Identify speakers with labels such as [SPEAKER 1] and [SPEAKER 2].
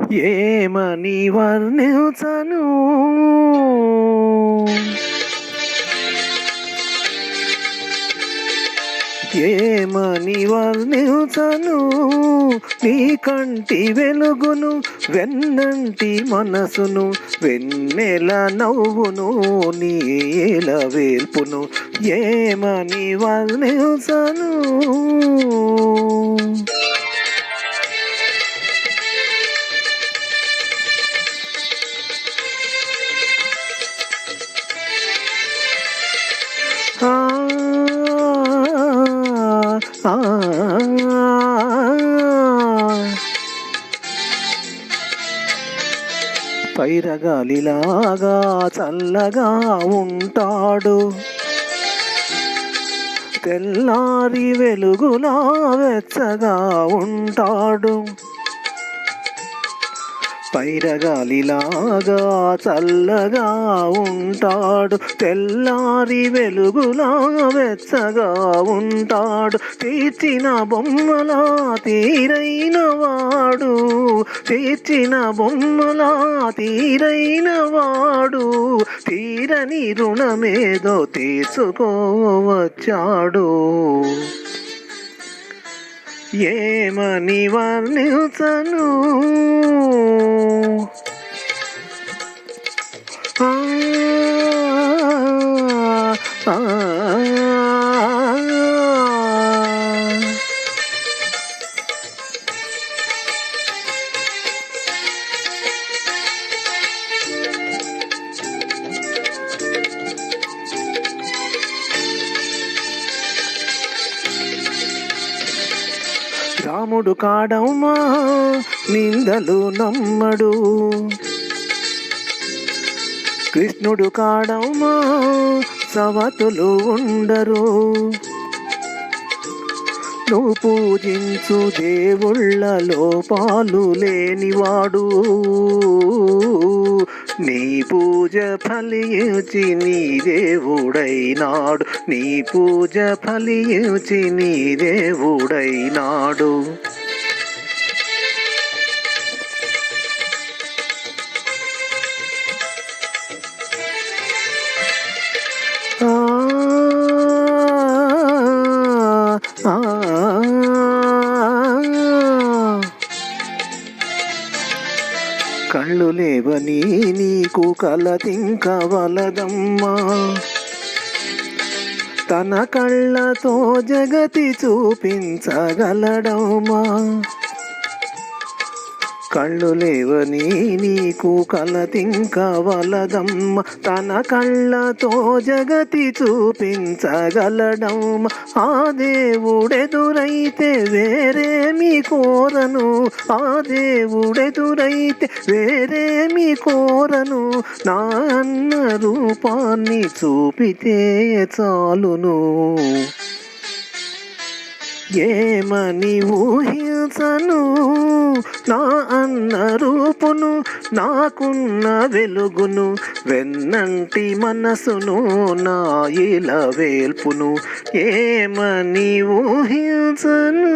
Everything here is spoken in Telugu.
[SPEAKER 1] ఏమని వర్ణించను ఏమని వర్ణించను నీ కంటి వెలుగును వెన్నంటి మనసును వెన్నెల నవ్వును నీల వేల్పును ఏమని వర్ణించను పైరగాలిలాగా చల్లగా ఉంటాడు తెల్లారి వెలుగులా వెచ్చగా ఉంటాడు పైరగాలిలాగా చల్లగా ఉంటాడు తెల్లారి వెలుగులా వెచ్చగా ఉంటాడు తీర్చిన బొమ్మలా తీరైన వాడు తీర్చిన బొమ్మలా తీరైన వాడు తీరని రుణమేదో తీర్చుకోవచ్చాడు ఏమని వర్ణించను రాముడు కాడమ్మా నిందలు నమ్మడు కృష్ణుడు కాడమ్మా సవతులు ఉండరు నువ్వు పూజించు దేవుళ్ళ లోపాలు లేనివాడు నీ పూజ ఫలించి నీ దేవుడైనాడు నీ పూజ ఫలించి నీ దేవుడైనాడు కళ్ళు లేవని నీకు కలతింకవలదమ్మా తన కళ్ళతో జగతి చూపించగలడమ్మా కళ్ళు లేవని నీకు కలతింకవలదమ్మ తన కళ్ళతో జగతి చూపించగలడమ్మ ఆ దేవుడెదురైతే వేరేమి కోరను ఆ దేవుడెదురైతే వేరేమి కోరను నా అన్న రూపాన్ని చూపితే చాలును ఏమని ఊహించను నా అన్న రూపును నాకున్న వెలుగును వెన్నంటి మనసును నా ఇల వేల్పును ఏమని ఊహించను